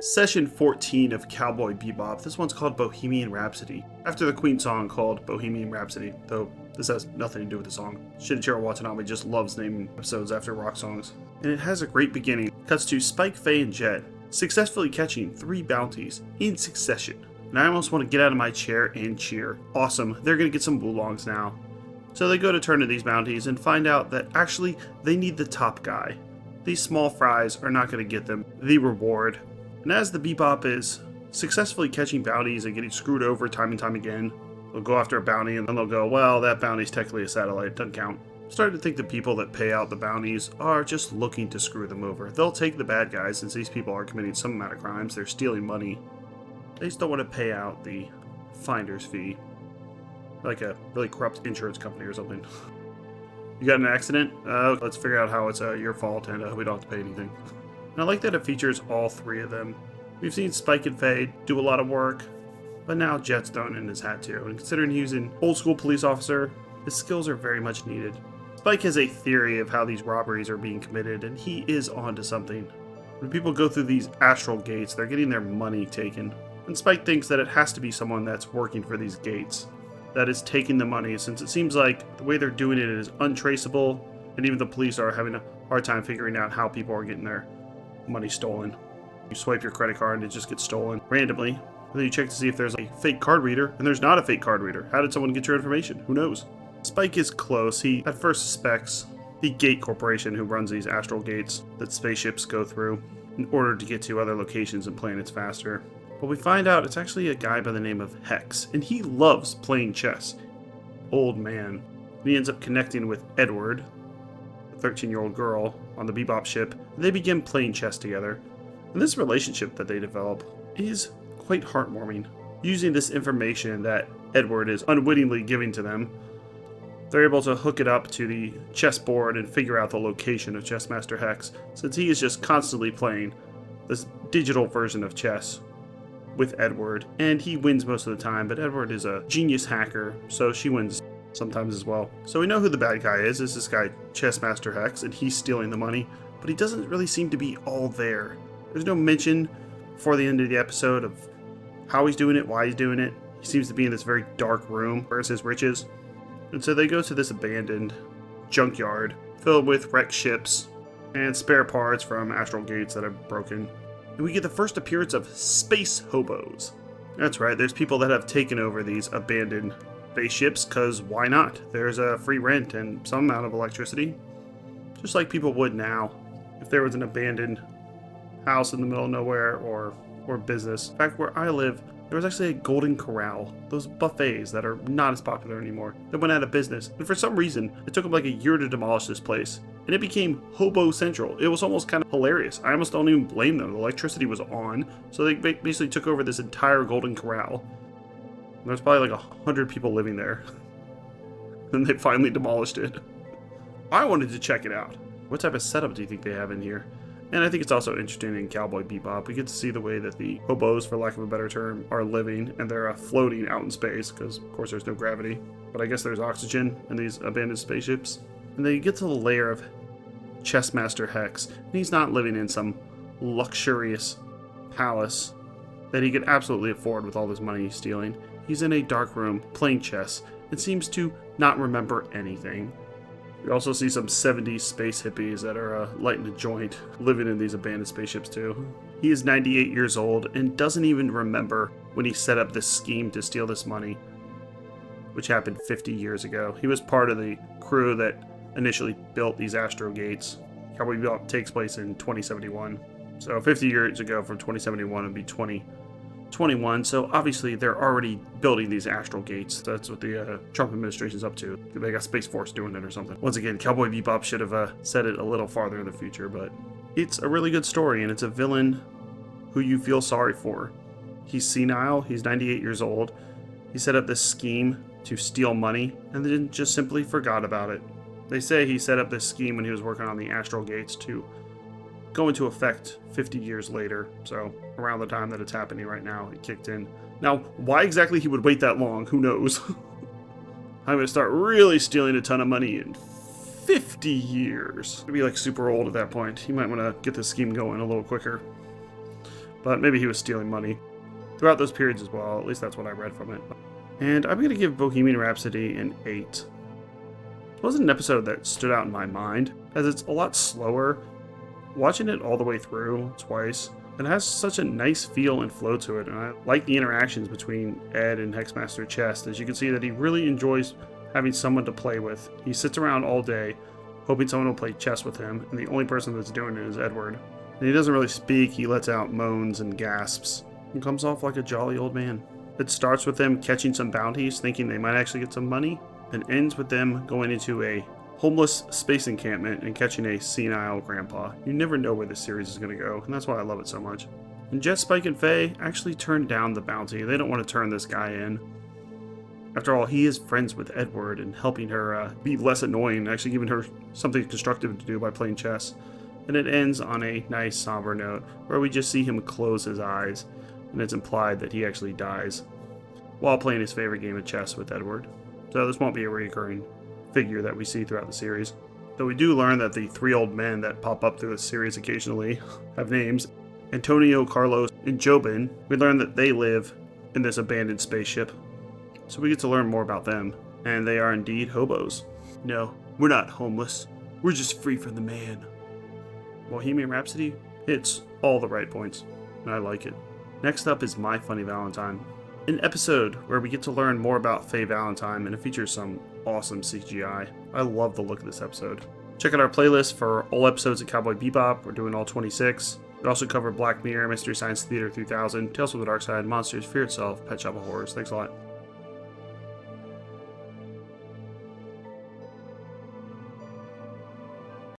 Session 14 of Cowboy Bebop. This one's called Bohemian Rhapsody, after the Queen song called Bohemian Rhapsody, though this has nothing to do with the song. Shinichiro Watanabe just loves naming episodes after rock songs. And it has a great beginning. Cuts to Spike, Faye, and Jet successfully catching 3 bounties in succession. And I almost want to get out of my chair and cheer. Awesome, they're going to get some oolongs now. So they go to turn to these bounties and find out that actually they need the top guy. These small fries are not going to get them the reward. And as the Bebop is successfully catching bounties and getting screwed over time and time again, they'll go after a bounty and then they'll go, well, that bounty's technically a satellite, doesn't count. I'm starting to think the people that pay out the bounties are just looking to screw them over. They'll take the bad guys since these people are committing some amount of crimes, they're stealing money. They just don't want to pay out the finder's fee. Like a really corrupt insurance company or something. You got in an accident? Let's figure out how it's your fault and we don't have to pay anything. And I like that it features all 3 of them. We've seen Spike and Faye do a lot of work, but now Jet's thrown in his hat too. And considering he's an old school police officer, his skills are very much needed. Spike has a theory of how these robberies are being committed, and he is onto something. When people go through these astral gates, they're getting their money taken. And Spike thinks that it has to be someone that's working for these gates that is taking the money, since it seems like the way they're doing it is untraceable, and even the police are having a hard time figuring out how people are getting their money stolen. You swipe your credit card and it just gets stolen randomly. And then you check to see if there's a fake card reader, and there's not a fake card reader. How did someone get your information? Who knows? Spike is close. He at first suspects the Gate Corporation, who runs these astral gates that spaceships go through in order to get to other locations and planets faster. But we find out it's actually a guy by the name of Hex, and he loves playing chess. Old man. And he ends up connecting with Edward, a 13-year-old girl, on the Bebop ship, and they begin playing chess together. And this relationship that they develop is quite heartwarming. Using this information that Edward is unwittingly giving to them, they're able to hook it up to the chessboard and figure out the location of Chess Master Hex, since he is just constantly playing this digital version of chess with Edward, and he wins most of the time, but Edward is a genius hacker, so she wins sometimes as well. So we know who the bad guy is. It's this guy, Chess Master Hex, and he's stealing the money, but he doesn't really seem to be all there. There's no mention before the end of the episode of how he's doing it, why he's doing it. He seems to be in this very dark room. Where's his riches? And so they go to this abandoned junkyard filled with wrecked ships and spare parts from astral gates that are broken. And we get the first appearance of space hobos. That's right, there's people that have taken over these abandoned spaceships, because why not? There's a free rent and some amount of electricity. Just like people would now if there was an abandoned house in the middle of nowhere or business. In fact, where I live, there was actually a Golden Corral, those buffets that are not as popular anymore, that went out of business. And for some reason, it took them like a year to demolish this place. And it became Hobo Central. It was almost kind of hilarious. I almost don't even blame them. The electricity was on, so they basically took over this entire Golden Corral. And there's probably like 100 people living there. Then they finally demolished it. I wanted to check it out. What type of setup do you think they have in here? And I think it's also interesting in Cowboy Bebop. We get to see the way that the hobos, for lack of a better term, are living, and they're floating out in space, because of course there's no gravity. But I guess there's oxygen in these abandoned spaceships. And they get to the lair of Chess Master Hex, and he's not living in some luxurious palace that he could absolutely afford with all this money he's stealing. He's in a dark room playing chess and seems to not remember anything. We also see some 70s space hippies that are lighting a joint, living in these abandoned spaceships too. He is 98 years old and doesn't even remember when he set up this scheme to steal this money, which happened 50 years ago. He was part of the crew that initially built these astro gates. Cowboy Bebop takes place in 2071. So 50 years ago from 2071 would be 2021. So obviously they're already building these astral gates. That's what the Trump administration's up to. They got Space Force doing it or something. Once again, Cowboy Bebop should have said it a little farther in the future, but it's a really good story, and it's a villain who you feel sorry for. He's senile, he's 98 years old. He set up this scheme to steal money and then just simply forgot about it. They say he set up this scheme when he was working on the astral gates to go into effect 50 years later. So around the time that it's happening right now, it kicked in. Now, why exactly he would wait that long, who knows? I'm going to start really stealing a ton of money in 50 years. He'd be like super old at that point. He might want to get this scheme going a little quicker. but maybe he was stealing money throughout those periods as well. At least that's what I read from it. And I'm going to give Bohemian Rhapsody an 8. It wasn't an episode that stood out in my mind, as it's a lot slower. Watching it all the way through twice, it has such a nice feel and flow to it, and I like the interactions between Ed and Hexmaster Chess, as you can see that he really enjoys having someone to play with. He sits around all day, hoping someone will play chess with him, and the only person that's doing it is Edward. And he doesn't really speak, he lets out moans and gasps, and comes off like a jolly old man. It starts with them catching some bounties, thinking they might actually get some money, and ends with them going into a homeless space encampment and catching a senile grandpa. You never know where this series is going to go, and that's why I love it so much. And Jet, Spike, and Faye actually turn down the bounty. They don't want to turn this guy in. After all, he is friends with Edward and helping her be less annoying, actually giving her something constructive to do by playing chess. And it ends on a nice somber note, where we just see him close his eyes, and it's implied that he actually dies while playing his favorite game of chess with Edward. So this won't be a recurring figure that we see throughout the series. Though we do learn that the 3 old men that pop up through the series occasionally have names. Antonio, Carlos, and Jobin. We learn that they live in this abandoned spaceship. So we get to learn more about them. And they are indeed hobos. No, we're not homeless. We're just free from the man. Bohemian Rhapsody hits all the right points, and I like it. Next up is My Funny Valentine, an episode where we get to learn more about Faye Valentine, and it features some awesome CGI. I love the look of this episode. Check out our playlist for all episodes of Cowboy Bebop. We're doing all 26. We also cover Black Mirror, Mystery Science Theater 3000, Tales from the Dark Side, Monsters, Fear Itself, Pet Shop of Horrors. Thanks a lot.